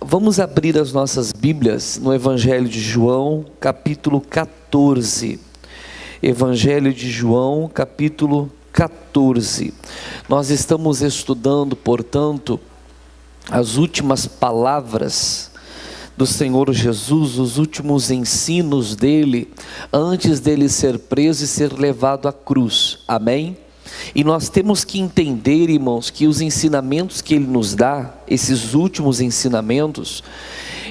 Vamos abrir as nossas Bíblias no Evangelho de João, capítulo 14. Evangelho de João, capítulo 14. Nós estamos estudando, portanto, as últimas palavras do Senhor Jesus, os últimos ensinos dele, antes dele ser preso e ser levado à cruz. Amém? E nós temos que entender, irmãos, que os ensinamentos que ele nos dá, esses últimos ensinamentos,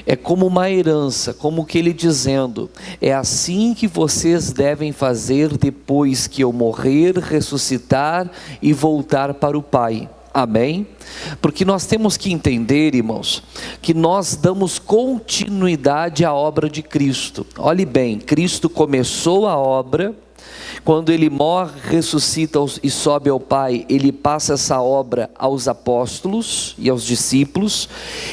é como uma herança, como que ele dizendo: é assim que vocês devem fazer depois que eu morrer, ressuscitar e voltar para o Pai. Amém? Porque nós temos que entender, irmãos, que nós damos continuidade à obra de Cristo. Olhe bem, Cristo começou a obra. Quando ele morre, ressuscita e sobe ao Pai, ele passa essa obra aos apóstolos e aos discípulos,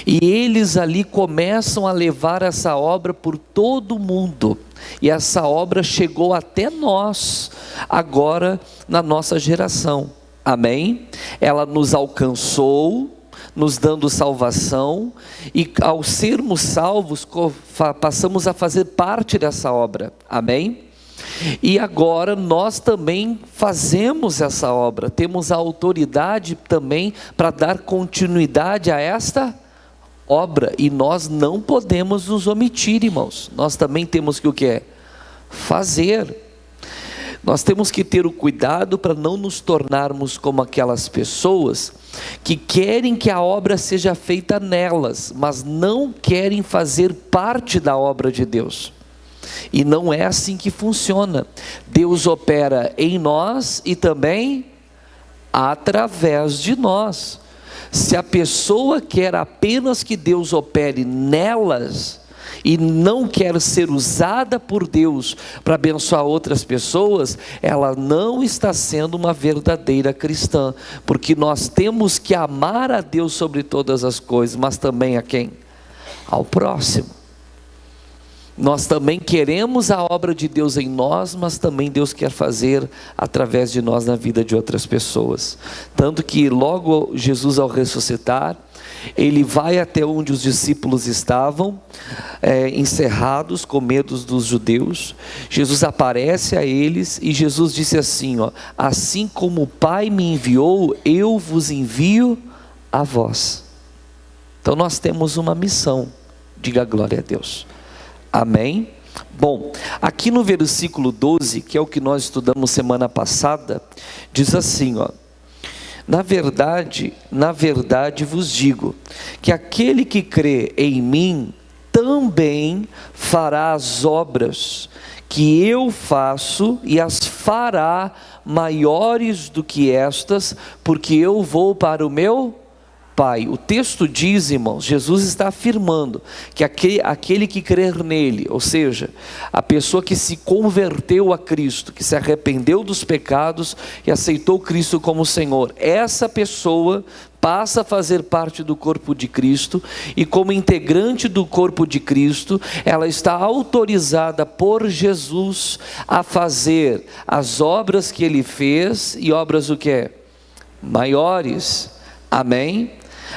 e eles ali começam a levar essa obra por todo o mundo, e essa obra chegou até nós, agora na nossa geração. Amém? Ela nos alcançou, nos dando salvação, e ao sermos salvos, passamos a fazer parte dessa obra. Amém? E agora nós também fazemos essa obra, temos a autoridade também para dar continuidade a esta obra, e nós não podemos nos omitir, irmãos. Nós também temos que o que? Fazer. Nós temos que ter o cuidado para não nos tornarmos como aquelas pessoas que querem que a obra seja feita nelas, mas não querem fazer parte da obra de Deus. E não é assim que funciona. Deus opera em nós e também através de nós. Se a pessoa quer apenas que Deus opere nelas e não quer ser usada por Deus para abençoar outras pessoas, ela não está sendo uma verdadeira cristã, porque nós temos que amar a Deus sobre todas as coisas, mas também a quem? Ao próximo. Nós também queremos a obra de Deus em nós, mas também Deus quer fazer através de nós na vida de outras pessoas. Tanto que logo Jesus, ao ressuscitar, ele vai até onde os discípulos estavam, encerrados, com medo dos judeus. Jesus aparece a eles e Jesus disse assim: assim como o Pai me enviou, eu vos envio a vós. Então nós temos uma missão. Diga glória a Deus. Amém? Bom, aqui no versículo 12, que é o que nós estudamos semana passada, diz assim: na verdade vos digo, que aquele que crê em mim, também fará as obras que eu faço, e as fará maiores do que estas, porque eu vou para o meu Pai. O texto diz, irmãos, Jesus está afirmando que aquele que crer nele, ou seja, a pessoa que se converteu a Cristo, que se arrependeu dos pecados e aceitou Cristo como Senhor, essa pessoa passa a fazer parte do corpo de Cristo, e como integrante do corpo de Cristo, ela está autorizada por Jesus a fazer as obras que ele fez, e obras o que? Maiores. Amém?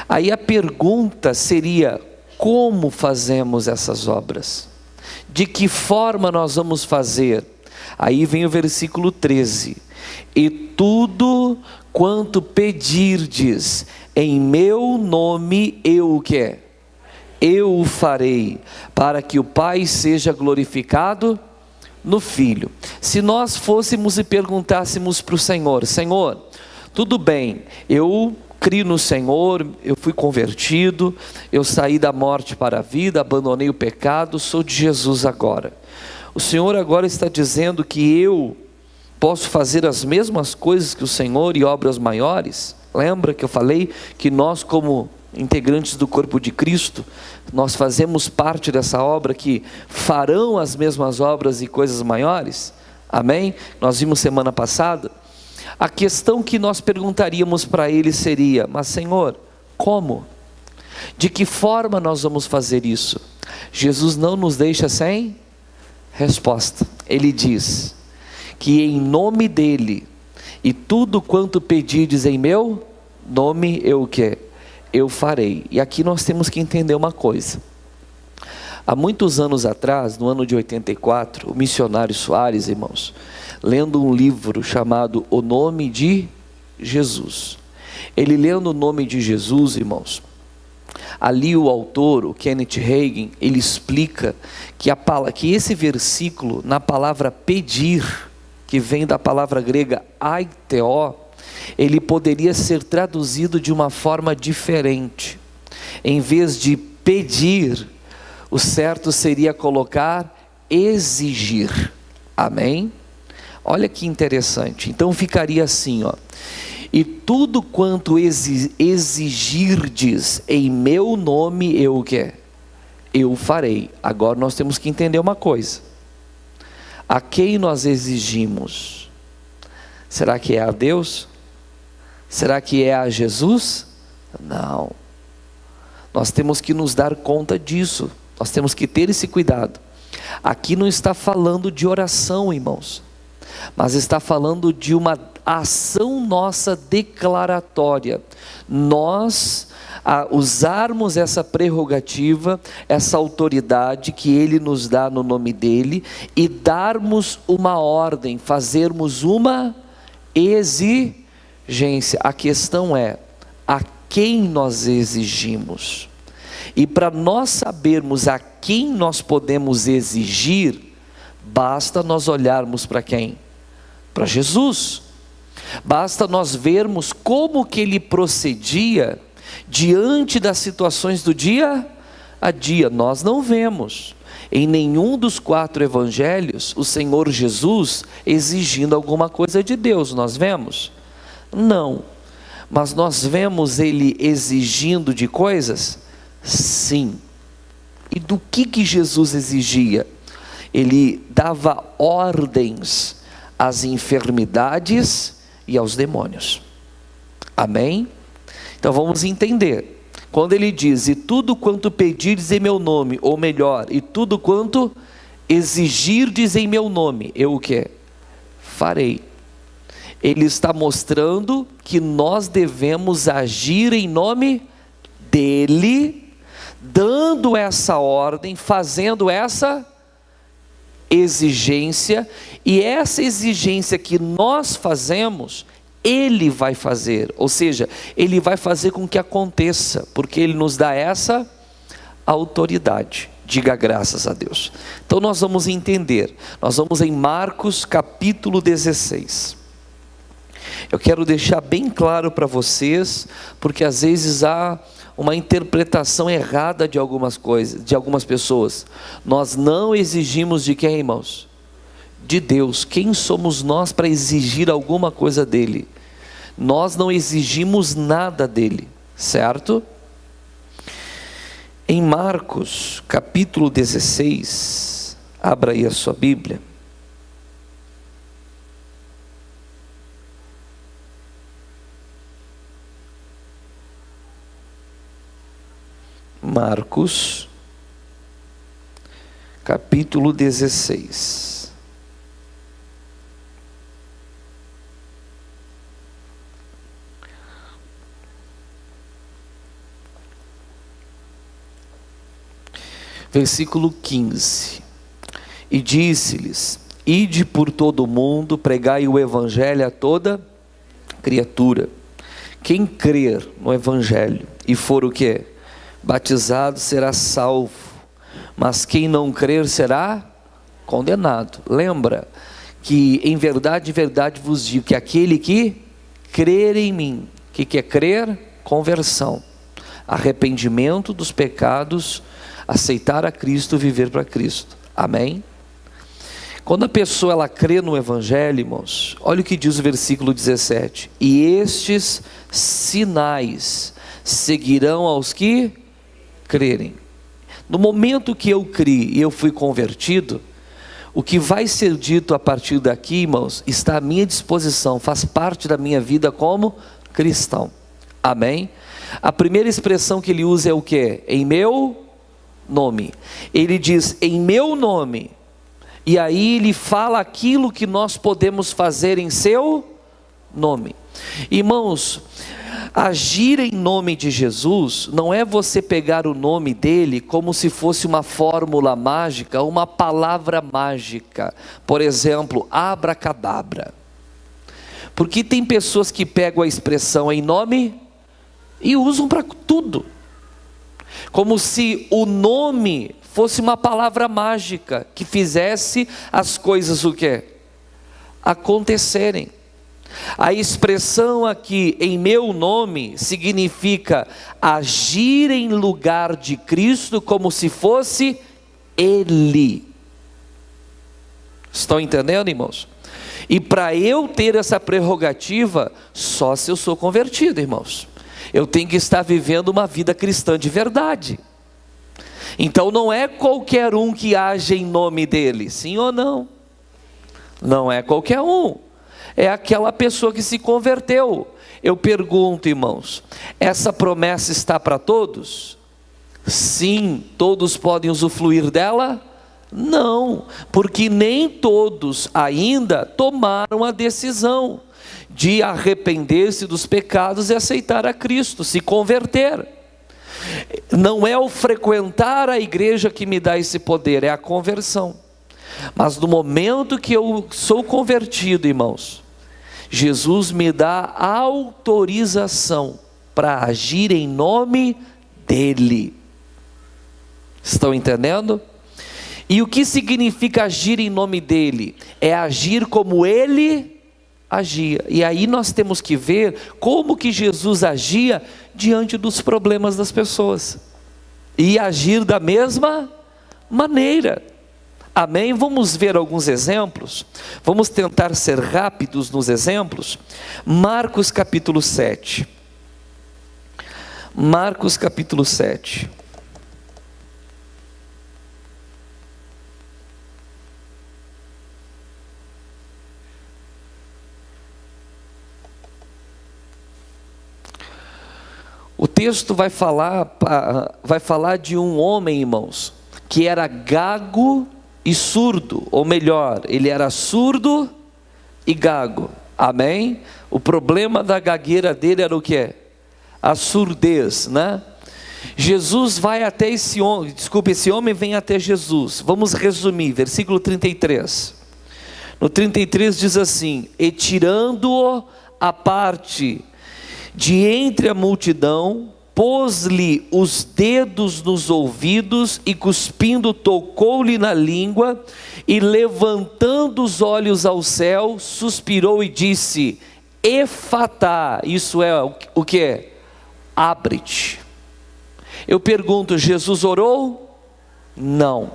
Aí a pergunta seria: como fazemos essas obras? De que forma nós vamos fazer? Aí vem o versículo 13: e tudo quanto pedirdes em meu nome, eu o que? Eu o farei, para que o Pai seja glorificado no Filho. Se nós fôssemos e perguntássemos para o Senhor: Senhor, tudo bem, eu criei no Senhor, eu fui convertido, eu saí da morte para a vida, abandonei o pecado, sou de Jesus agora. O Senhor agora está dizendo que eu posso fazer as mesmas coisas que o Senhor e obras maiores? Lembra que eu falei que nós, como integrantes do corpo de Cristo, nós fazemos parte dessa obra, que farão as mesmas obras e coisas maiores? Amém? Nós vimos semana passada. A questão que nós perguntaríamos para ele seria: mas Senhor, como? De que forma nós vamos fazer isso? Jesus não nos deixa sem resposta. Ele diz que em nome dele, e tudo quanto pedirdes em meu nome, eu o quê? eu farei. E aqui nós temos que entender uma coisa. Há muitos anos atrás, no ano de 84, o missionário Soares, irmãos, lendo um livro chamado O Nome de Jesus. Ele lendo o nome de Jesus, irmãos, ali o autor, o Kenneth Hagin, ele explica que esse versículo, na palavra pedir, que vem da palavra grega aiteo, ele poderia ser traduzido de uma forma diferente. Em vez de pedir, o certo seria colocar exigir. Amém? Olha que interessante. Então ficaria assim, ó: e tudo quanto exigirdes em meu nome, eu o quê? Eu farei. Agora nós temos que entender uma coisa: a quem nós exigimos? Será que é a Deus? Será que é a Jesus? Não. Nós temos que nos dar conta disso. Nós temos que ter esse cuidado. Aqui não está falando de oração, irmãos, mas está falando de uma ação nossa declaratória. Nós usarmos essa prerrogativa, essa autoridade que Ele nos dá no nome dEle, e darmos uma ordem, fazermos uma exigência. A questão é, a quem nós exigimos? E para nós sabermos a quem nós podemos exigir, basta nós olharmos para quem? Para Jesus. Basta nós vermos como que Ele procedia diante das situações do dia a dia. Nós não vemos em nenhum dos 4 evangelhos o Senhor Jesus exigindo alguma coisa de Deus. Nós vemos? Não. Mas nós vemos Ele exigindo de coisas? Sim. E do que Jesus exigia? Ele dava ordens às enfermidades e aos demônios. Amém? Então vamos entender. Quando ele diz, e tudo quanto pedirdes em meu nome, ou melhor, e tudo quanto exigirdes em meu nome, eu o quê? Farei. Ele está mostrando que nós devemos agir em nome dele, dando essa ordem, fazendo essa exigência, e essa exigência que nós fazemos, Ele vai fazer, ou seja, Ele vai fazer com que aconteça, porque Ele nos dá essa autoridade. Diga graças a Deus. Então nós vamos entender, nós vamos em Marcos capítulo 16. Eu quero deixar bem claro para vocês, porque às vezes há uma interpretação errada de algumas coisas, de algumas pessoas. Nós não exigimos de quem, irmãos? De Deus. Quem somos nós para exigir alguma coisa dele? Nós não exigimos nada dele, certo? Em Marcos capítulo 16, abra aí a sua Bíblia. Marcos, capítulo 16. Versículo 15. E disse-lhes: ide por todo o mundo, pregai o evangelho a toda criatura. Quem crer no evangelho e for o quê? Batizado será salvo, mas quem não crer será condenado. Lembra que em verdade vos digo que aquele que crer em mim, o que é crer? Conversão, arrependimento dos pecados, aceitar a Cristo, viver para Cristo. Amém? Quando a pessoa ela crê no evangelho, irmãos, olha o que diz o versículo 17: e estes sinais seguirão aos que crerem. No momento que eu criei e eu fui convertido, o que vai ser dito a partir daqui, irmãos, está à minha disposição, faz parte da minha vida como cristão. Amém? A primeira expressão que ele usa é o que? Em meu nome. Ele diz em meu nome, e aí ele fala aquilo que nós podemos fazer em seu nome. Irmãos, Agir em nome de Jesus não é você pegar o nome dele como se fosse uma fórmula mágica, uma palavra mágica. Por exemplo, abracadabra. Porque tem pessoas que pegam a expressão em nome e usam para tudo. Como se o nome fosse uma palavra mágica que fizesse as coisas o quê? Acontecerem. A expressão aqui, em meu nome, significa agir em lugar de Cristo como se fosse Ele. Estão entendendo, irmãos? E para eu ter essa prerrogativa, só se eu sou convertido, irmãos. Eu tenho que estar vivendo uma vida cristã de verdade. Então não é qualquer um que age em nome dele, sim ou não? Não é qualquer um. É aquela pessoa que se converteu. Eu pergunto, irmãos, essa promessa está para todos? Sim, todos podem usufruir dela? Não, porque nem todos ainda tomaram a decisão de arrepender-se dos pecados e aceitar a Cristo, se converter. Não é o frequentar a igreja que me dá esse poder, é a conversão. Mas no momento que eu sou convertido, irmãos, Jesus me dá autorização para agir em nome dele. Estão entendendo? E o que significa agir em nome dele? É agir como ele agia. E aí nós temos que ver como que Jesus agia diante dos problemas das pessoas. E agir da mesma maneira. Amém? Vamos ver alguns exemplos. Vamos tentar ser rápidos nos exemplos. Marcos capítulo 7. Marcos capítulo 7. O texto vai falar de um homem, irmãos, que era gago e surdo, ou melhor, ele era surdo e gago. Amém? O problema da gagueira dele era o que? A surdez, né? Jesus vai até esse homem, esse homem vem até Jesus. Vamos resumir, versículo 33. No 33 diz assim: e tirando-o à parte de entre a multidão, pôs-lhe os dedos nos ouvidos e cuspindo tocou-lhe na língua, e levantando os olhos ao céu, suspirou e disse: Efatá, isso é o que? Abre-te. Eu pergunto, Jesus orou? Não.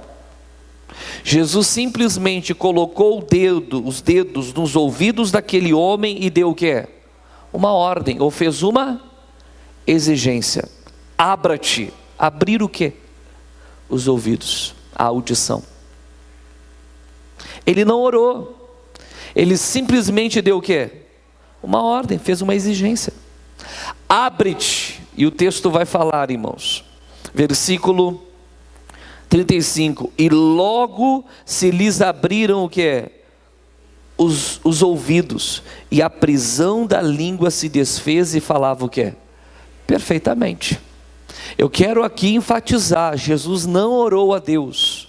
Jesus simplesmente colocou os dedos nos ouvidos daquele homem e deu o que? Uma ordem, ou fez uma exigência: abra-te. Abrir o quê? Os ouvidos, a audição. Ele não orou, ele simplesmente deu o quê? Uma ordem, fez uma exigência: abre-te. E o texto vai falar, irmãos, versículo 35: e logo se lhes abriram o que? Os ouvidos, e a prisão da língua se desfez e falava o que? Perfeitamente. Eu quero aqui enfatizar, Jesus não orou a Deus.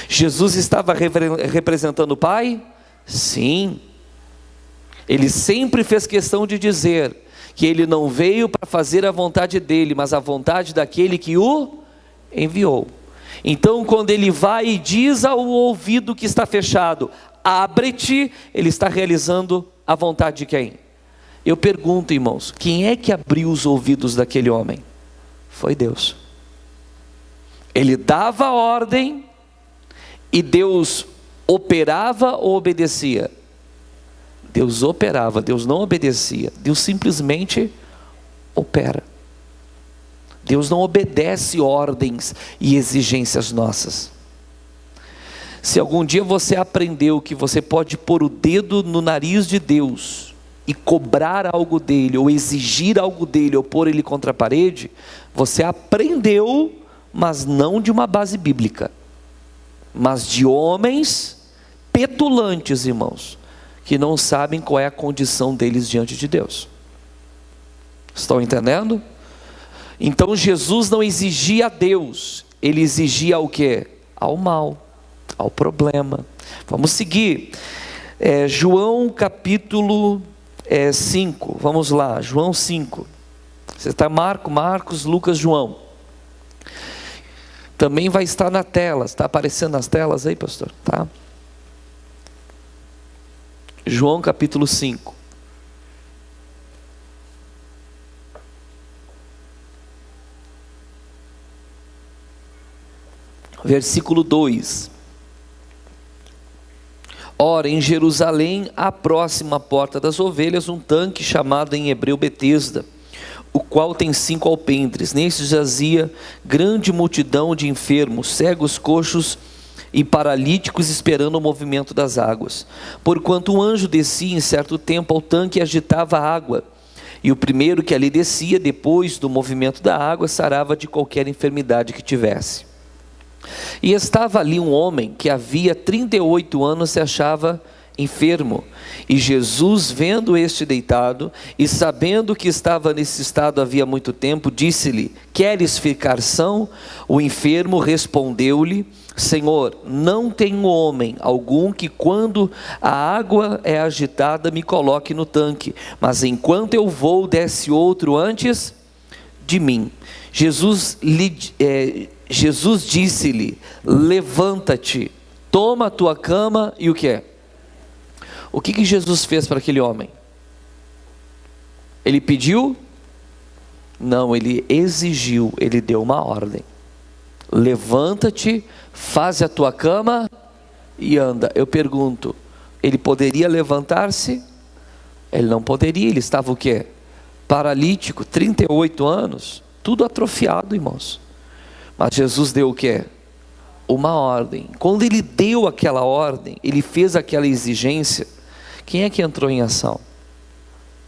Jesus estava representando o Pai? Sim. Ele sempre fez questão de dizer que ele não veio para fazer a vontade dele, mas a vontade daquele que o enviou. Então quando ele vai e diz ao ouvido que está fechado: abre-te, ele está realizando a vontade de quem? Eu pergunto, irmãos, quem é que abriu os ouvidos daquele homem? Foi Deus. Ele dava a ordem e Deus operava ou obedecia? Deus operava, Deus não obedecia. Deus simplesmente opera. Deus não obedece ordens e exigências nossas. Se algum dia você aprendeu que você pode pôr o dedo no nariz de Deus e cobrar algo dele, ou exigir algo dele, ou pôr ele contra a parede, você aprendeu, mas não de uma base bíblica, mas de homens petulantes, irmãos, que não sabem qual é a condição deles diante de Deus. Estão entendendo? Então Jesus não exigia a Deus, ele exigia o quê? Ao mal, ao problema. Vamos seguir. João capítulo 5, vamos lá, João 5. Você está Marcos, Lucas, João. Também vai estar na tela, está aparecendo nas telas aí, pastor? Tá? João capítulo 5. Versículo 2. Ora, em Jerusalém, à próxima porta das ovelhas, um tanque chamado em hebreu Betesda, o qual tem 5 alpendres. Neste jazia grande multidão de enfermos, cegos, coxos e paralíticos, esperando o movimento das águas. Porquanto um anjo descia em certo tempo ao tanque e agitava a água, e o primeiro que ali descia, depois do movimento da água, sarava de qualquer enfermidade que tivesse. E estava ali um homem que havia 38 anos se achava enfermo, e Jesus, vendo este deitado e sabendo que estava nesse estado havia muito tempo, disse-lhe: queres ficar são? O enfermo respondeu-lhe: Senhor, não tenho homem algum que, quando a água é agitada, me coloque no tanque, mas enquanto eu vou, desce outro antes de mim. Jesus disse-lhe: levanta-te, toma a tua cama. E o que é? O que Jesus fez para aquele homem? Ele pediu? Não, ele exigiu, ele deu uma ordem: levanta-te, faz a tua cama e anda. Eu pergunto, ele poderia levantar-se? Ele não poderia, ele estava o quê? Paralítico, 38 anos, tudo atrofiado, irmãos. Mas Jesus deu o quê? Uma ordem. Quando ele deu aquela ordem, ele fez aquela exigência, quem é que entrou em ação?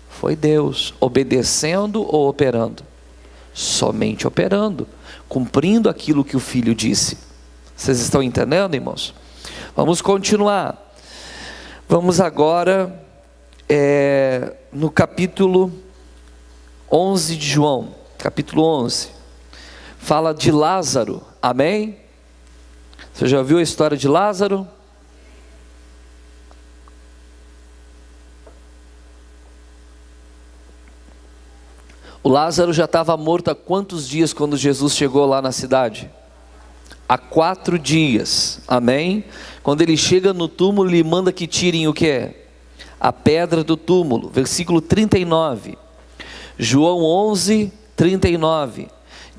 Foi Deus, obedecendo ou operando? Somente operando, cumprindo aquilo que o Filho disse. Vocês estão entendendo, irmãos? Vamos continuar. Vamos agora no capítulo 11 de João, capítulo 11, fala de Lázaro, amém? Você já ouviu a história de Lázaro? O Lázaro já estava morto há quantos dias quando Jesus chegou lá na cidade? Há 4 dias, amém? Quando ele chega no túmulo, ele manda que tirem o que? A pedra do túmulo, versículo 39, João 11, 39,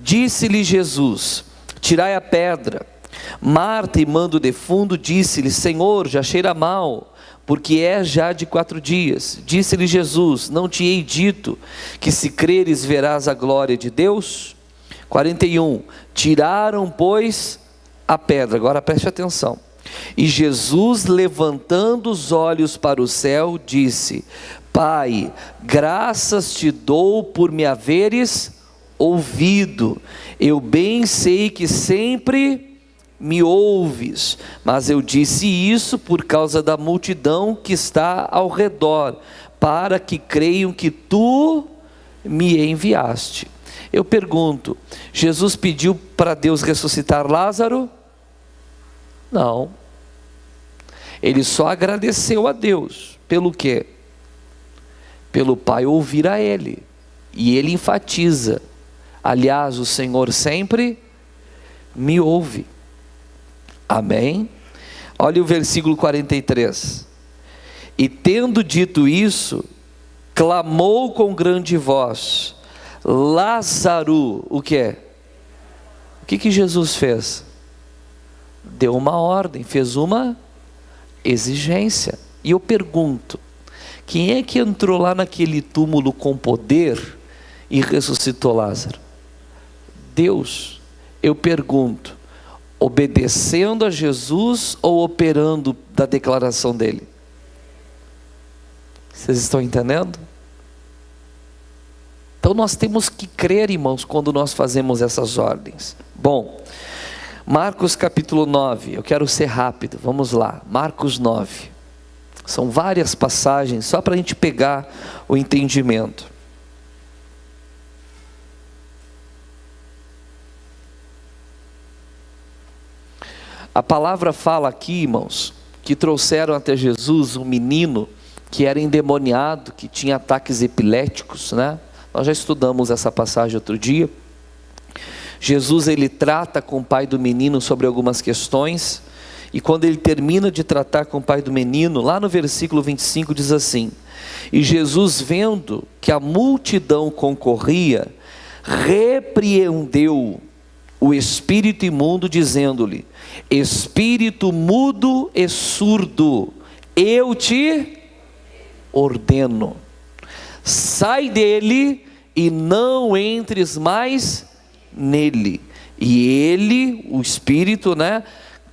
disse-lhe Jesus: tirai a pedra. Marta, irmã do defunto, disse-lhe: Senhor, já cheira mal, porque é já de 4 dias. Disse-lhe Jesus: não te hei dito que se creres verás a glória de Deus? 41, tiraram pois a pedra. Agora preste atenção. E Jesus, levantando os olhos para o céu, disse: Pai, graças te dou por me haveres ouvido. Eu bem sei que sempre me ouves, mas eu disse isso por causa da multidão que está ao redor, para que creiam que tu me enviaste. Eu pergunto, Jesus pediu para Deus ressuscitar Lázaro? Não. Ele só agradeceu a Deus. Pelo quê? Pelo Pai ouvir a Ele. E Ele enfatiza: aliás, o Senhor sempre me ouve. Amém? Olha o versículo 43. E tendo dito isso, clamou com grande voz: Lázaro, o que é? O que Jesus fez? Deu uma ordem, fez uma exigência. E eu pergunto, quem é que entrou lá naquele túmulo com poder e ressuscitou Lázaro? Deus. Eu pergunto, obedecendo a Jesus ou operando da declaração dele? Vocês estão entendendo? Então nós temos que crer, irmãos, quando nós fazemos essas ordens. Bom, Marcos capítulo 9, eu quero ser rápido, vamos lá, Marcos 9, são várias passagens, só para a gente pegar o entendimento. A palavra fala aqui, irmãos, que trouxeram até Jesus um menino que era endemoniado, que tinha ataques epiléticos, né? Nós já estudamos essa passagem outro dia. Jesus, ele trata com o pai do menino sobre algumas questões, e quando ele termina de tratar com o pai do menino, lá no versículo 25 diz assim: e Jesus, vendo que a multidão concorria, repreendeu o espírito imundo, dizendo-lhe: espírito mudo e surdo, eu te ordeno, sai dele e não entres mais nele. E ele, o espírito, né,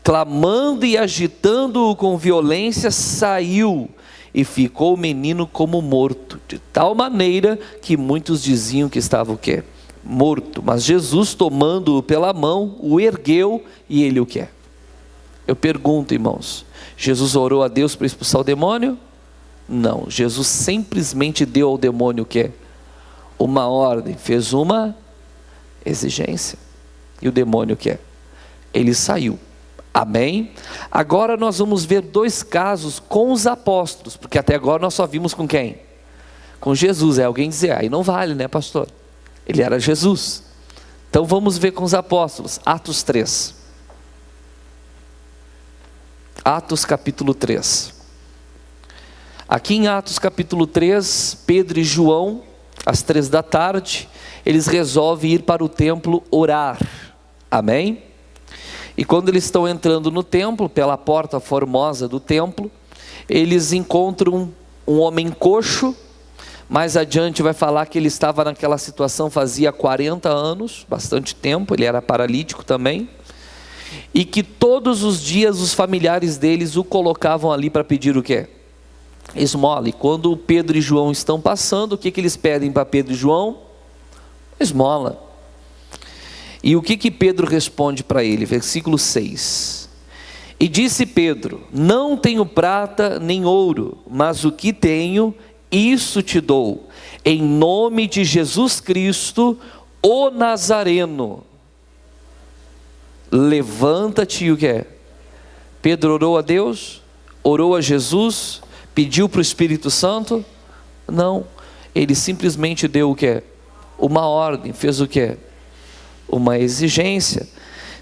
clamando e agitando-o com violência, saiu, e ficou o menino como morto, de tal maneira que muitos diziam que estava o quê? Morto. Mas Jesus, tomando-o pela mão, o ergueu, e ele o quê? Eu pergunto, irmãos, Jesus orou a Deus para expulsar o demônio? Não, Jesus simplesmente deu ao demônio o quê? Uma ordem, fez uma exigência, e o demônio o quê? Ele saiu. Amém? Agora nós vamos ver dois casos com os apóstolos, porque até agora nós só vimos com quem? Com Jesus. Alguém dizer, aí não vale, né, pastor? Ele era Jesus. Então vamos ver com os apóstolos. Atos 3. Atos capítulo 3. Aqui em Atos capítulo 3, Pedro e João, às 3 da tarde, eles resolvem ir para o templo orar. Amém? E quando eles estão entrando no templo, pela porta formosa do templo, eles encontram um homem coxo. Mais adiante vai falar que ele estava naquela situação fazia 40 anos, bastante tempo, ele era paralítico também. E que todos os dias os familiares deles o colocavam ali para pedir o quê? Esmola. E quando Pedro e João estão passando, o que eles pedem para Pedro e João? Esmola. E o que Pedro responde para ele? Versículo 6. E disse Pedro: não tenho prata nem ouro, mas o que tenho, isso te dou. Em nome de Jesus Cristo, o Nazareno, levanta-te. E o que é? Pedro orou a Deus? Orou a Jesus? Pediu para o Espírito Santo? Não. Ele simplesmente deu o que é? Uma ordem. Fez o que é? Uma exigência.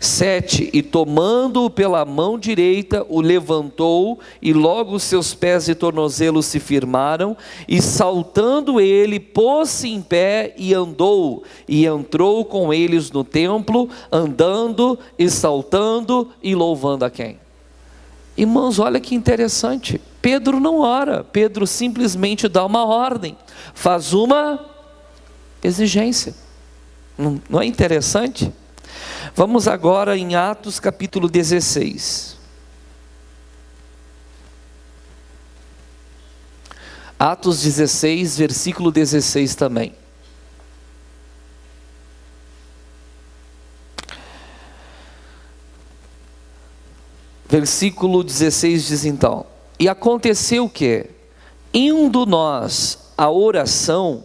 7. E tomando-o pela mão direita, o levantou, e logo os seus pés e tornozelos se firmaram, e saltando ele, pôs-se em pé e andou, e entrou com eles no templo, andando e saltando e louvando a quem? Irmãos, olha que interessante. Pedro não ora, Pedro simplesmente dá uma ordem, faz uma exigência. Não é interessante? Vamos agora em Atos capítulo 16. Atos 16, versículo 16 também. Versículo 16 diz então: e aconteceu que, indo nós à oração,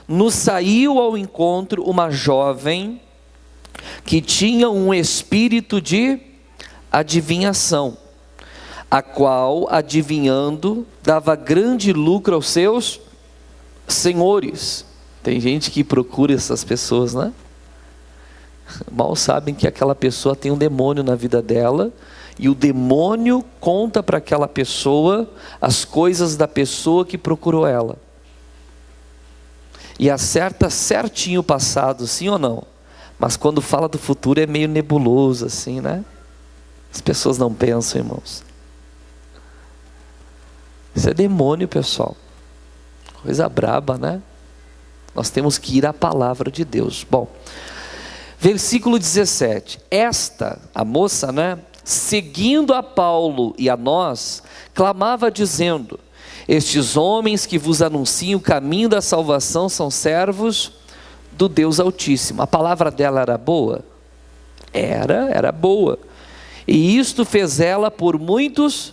nos saiu ao encontro uma jovem que tinha um espírito de adivinhação, a qual, adivinhando, dava grande lucro aos seus senhores. Tem gente que procura essas pessoas, né? Mal sabem que aquela pessoa tem um demônio na vida dela, e o demônio conta para aquela pessoa as coisas da pessoa que procurou ela, e acerta certinho o passado, sim ou não? Mas quando fala do futuro é meio nebuloso assim, né? As pessoas não pensam, irmãos. Isso é demônio, pessoal. Coisa braba, né? Nós temos que ir à palavra de Deus. Bom, versículo 17. Esta, a moça, né, seguindo a Paulo e a nós, clamava dizendo: estes homens que vos anunciam o caminho da salvação são servos do Deus Altíssimo. A palavra dela era boa? Era boa. E isto fez ela por muitos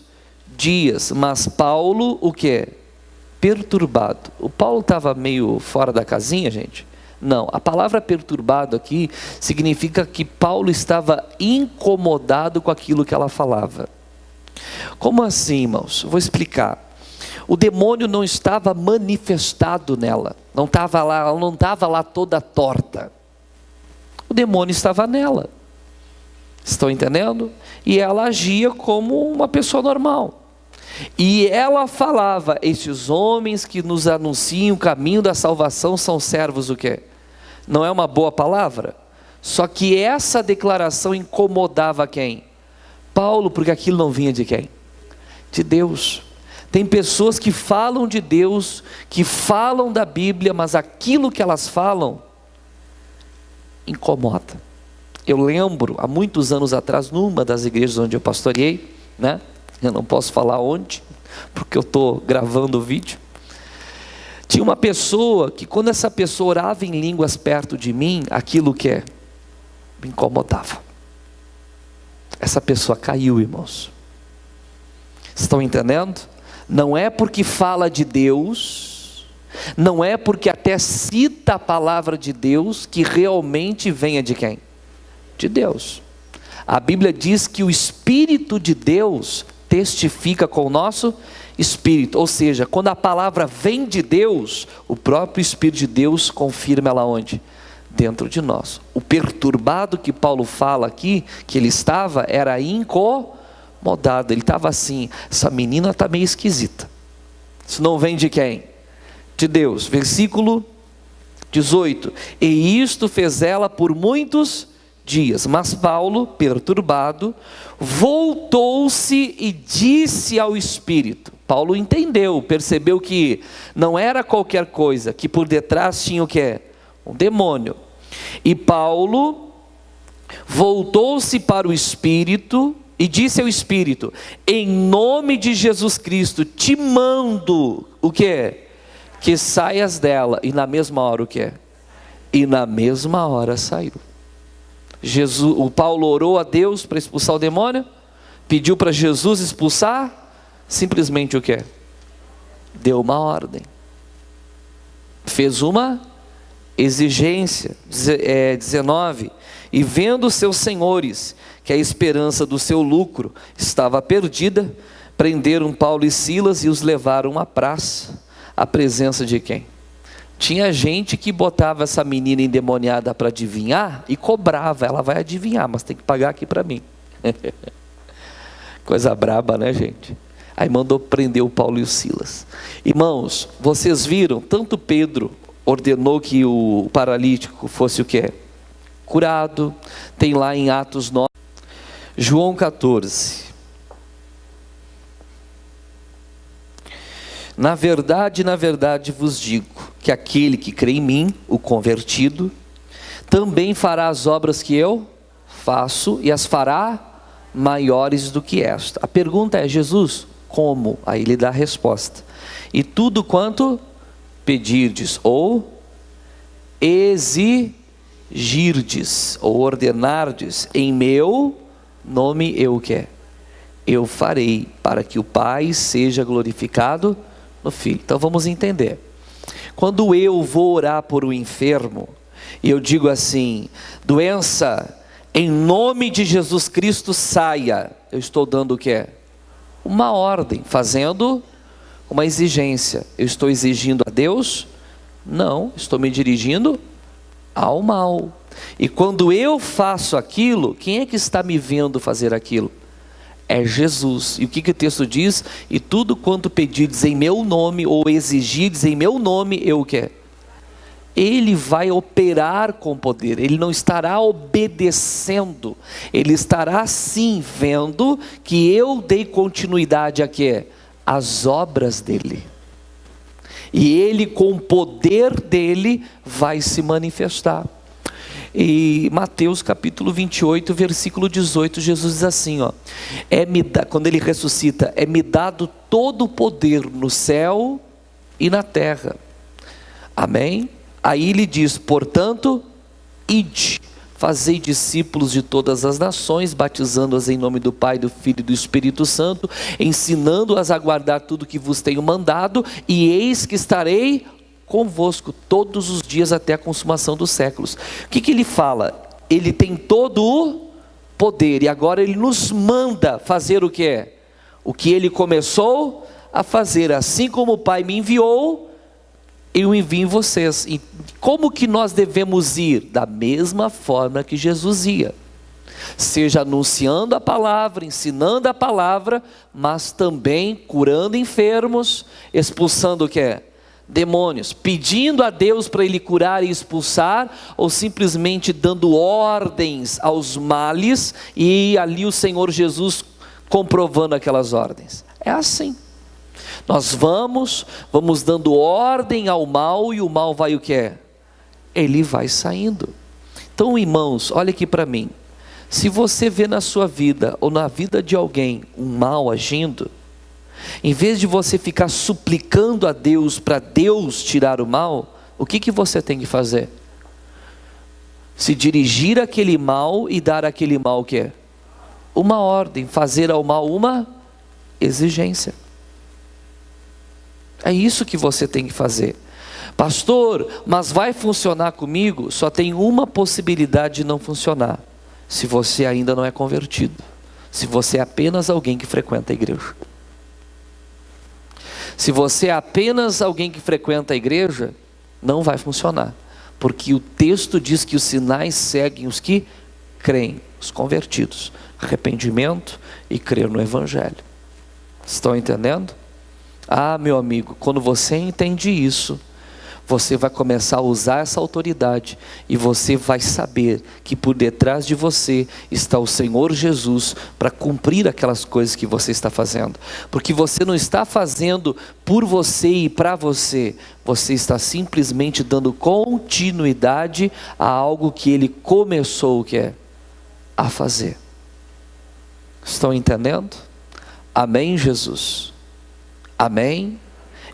dias. Mas Paulo, o que? Perturbado. O Paulo estava meio fora da casinha, gente? Não, a palavra perturbado aqui significa que Paulo estava incomodado com aquilo que ela falava. Como assim, irmãos? Vou explicar. O demônio não estava manifestado nela, não estava lá, ela não estava lá toda torta. O demônio estava nela. Estão entendendo? E ela agia como uma pessoa normal. E ela falava: estes homens que nos anunciam o caminho da salvação são servos o quê? Não é uma boa palavra? Só que essa declaração incomodava quem? Paulo, porque aquilo não vinha de quem? De Deus. Tem pessoas que falam de Deus, que falam da Bíblia, mas aquilo que elas falam incomoda. Eu lembro, há muitos anos atrás, numa das igrejas onde eu pastoreei, né? Eu não posso falar onde, porque eu estou gravando o vídeo. Tinha uma pessoa que, quando essa pessoa orava em línguas perto de mim, aquilo que me incomodava. Essa pessoa caiu, irmãos. Estão entendendo? Não é porque fala de Deus, não é porque até cita a palavra de Deus, que realmente venha de quem? De Deus. A Bíblia diz que o Espírito de Deus testifica com o nosso Espírito, ou seja, quando a palavra vem de Deus, o próprio Espírito de Deus confirma ela onde? Dentro de nós. O perturbado que Paulo fala aqui, que ele estava, era incomodado. Ele estava assim: essa menina está meio esquisita. Isso não vem de quem? De Deus. Versículo 18: e isto fez ela por muitos dias. Mas Paulo, perturbado, voltou-se e disse ao Espírito. Paulo entendeu, percebeu que não era qualquer coisa, que por detrás tinha o que? Um demônio. E Paulo voltou-se para o Espírito e disse ao Espírito: em nome de Jesus Cristo te mando o que? Que saias dela. E na mesma hora o que? E na mesma hora saiu. O Paulo orou a Deus para expulsar o demônio, pediu para Jesus expulsar, simplesmente o que? Deu uma ordem, fez uma exigência. 19: e vendo seus senhores que a esperança do seu lucro estava perdida, prenderam Paulo e Silas e os levaram à praça, à presença de quem? Tinha gente que botava essa menina endemoniada para adivinhar e cobrava. Ela vai adivinhar, mas tem que pagar aqui para mim. Coisa braba, né, gente? Aí mandou prender o Paulo e o Silas. Irmãos, vocês viram, tanto Pedro ordenou que o paralítico fosse o quê? Curado. Tem lá em Atos 9, João 14. Na verdade vos digo, que aquele que crê em mim, o convertido, também fará as obras que eu faço, e as fará maiores do que esta. A pergunta é: Jesus, como? Aí ele dá a resposta: e tudo quanto pedirdes, ou exigirdes, ou ordenardes, em meu nome, eu o que? Eu farei, para que o Pai seja glorificado no Filho. Então vamos entender. Quando eu vou orar por um enfermo, e eu digo assim: doença, em nome de Jesus Cristo saia, eu estou dando o que? Uma ordem, fazendo uma exigência. Eu estou exigindo a Deus? Não, estou me dirigindo ao mal. E quando eu faço aquilo, quem é que está me vendo fazer aquilo? É Jesus. E o que o texto diz? E tudo quanto pedirdes em meu nome, ou exigirdes em meu nome, eu o quê? Ele vai operar com poder. Ele não estará obedecendo. Ele estará sim vendo que eu dei continuidade a quê? Às obras dele. E ele, com o poder dele, vai se manifestar. E Mateus capítulo 28, versículo 18, Jesus diz assim, ó: quando ele ressuscita: é-me dado todo o poder no céu e na terra. Amém? Aí ele diz: portanto, ide, fazei discípulos de todas as nações, batizando-as em nome do Pai, do Filho e do Espírito Santo, ensinando-as a guardar tudo que vos tenho mandado, e eis que estarei convosco todos os dias até a consumação dos séculos. O que ele fala? Ele tem todo o poder, e agora ele nos manda fazer o que é? O que ele começou a fazer. Assim como o Pai me enviou, eu envio em vocês. E como que nós devemos ir? Da mesma forma que Jesus ia, seja anunciando a palavra, ensinando a palavra, mas também curando enfermos, expulsando o que é? Demônios, pedindo a Deus para Ele curar e expulsar, ou simplesmente dando ordens aos males, e ali o Senhor Jesus comprovando aquelas ordens. É assim, nós vamos dando ordem ao mal, e o mal vai o que é? Ele vai saindo. Então, irmãos, olha aqui para mim, se você vê na sua vida, ou na vida de alguém, um mal agindo, em vez de você ficar suplicando a Deus para Deus tirar o mal, o que você tem que fazer? Se dirigir àquele mal e dar àquele mal o que é? Uma ordem, fazer ao mal uma exigência. É isso que você tem que fazer. Pastor, mas vai funcionar comigo? Só tem uma possibilidade de não funcionar: se você ainda não é convertido, se você é apenas alguém que frequenta a igreja. Se você é apenas alguém que frequenta a igreja, não vai funcionar, porque o texto diz que os sinais seguem os que creem, os convertidos, arrependimento e crer no Evangelho. Estão entendendo? Ah, meu amigo, quando você entende isso, você vai começar a usar essa autoridade, e você vai saber que por detrás de você está o Senhor Jesus para cumprir aquelas coisas que você está fazendo, porque você não está fazendo por você e para você, você está simplesmente dando continuidade a algo que Ele começou a fazer. Estão entendendo? Amém, Jesus? Amém?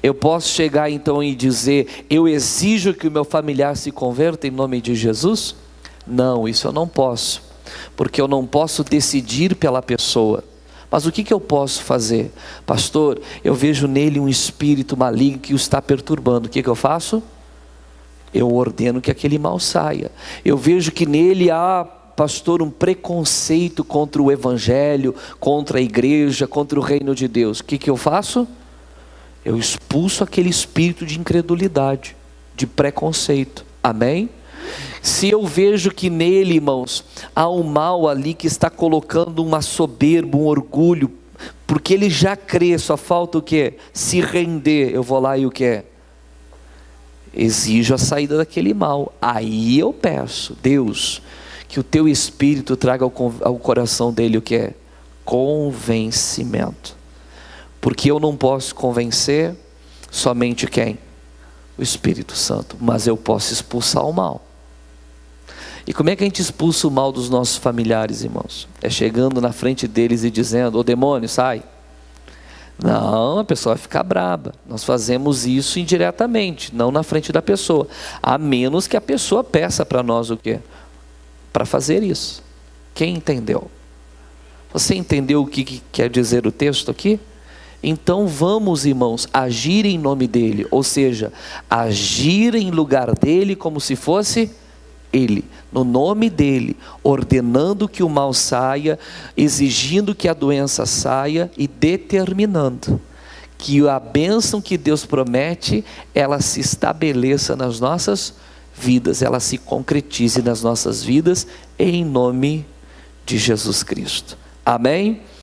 Eu posso chegar então e dizer: eu exijo que o meu familiar se converta em nome de Jesus? Não, isso eu não posso, porque eu não posso decidir pela pessoa. Mas o que eu posso fazer? Pastor, eu vejo nele um espírito maligno que o está perturbando. O que eu faço? Eu ordeno que aquele mal saia. Eu vejo que nele há, pastor, um preconceito contra o Evangelho, contra a igreja, contra o reino de Deus. O que eu faço? Eu expulso aquele espírito de incredulidade, de preconceito. Amém? Se eu vejo que nele, irmãos, há um mal ali que está colocando uma soberba, um orgulho, porque ele já crê, só falta o quê? Se render. Eu vou lá e o quê? Exijo a saída daquele mal. Aí eu peço: Deus, que o teu Espírito traga ao coração dele o que é? Convencimento. Porque eu não posso convencer somente quem? O Espírito Santo. Mas eu posso expulsar o mal. E como é que a gente expulsa o mal dos nossos familiares, irmãos? É chegando na frente deles e dizendo: ô demônio, sai. Não, a pessoa vai ficar braba. Nós fazemos isso indiretamente, não na frente da pessoa, a menos que a pessoa peça para nós o quê? Para fazer isso. Quem entendeu? Você entendeu o que quer dizer o texto aqui? Então vamos, irmãos, agir em nome dele, ou seja, agir em lugar dele como se fosse ele, no nome dele, ordenando que o mal saia, exigindo que a doença saia e determinando que a bênção que Deus promete, ela se estabeleça nas nossas vidas, ela se concretize nas nossas vidas, em nome de Jesus Cristo. Amém?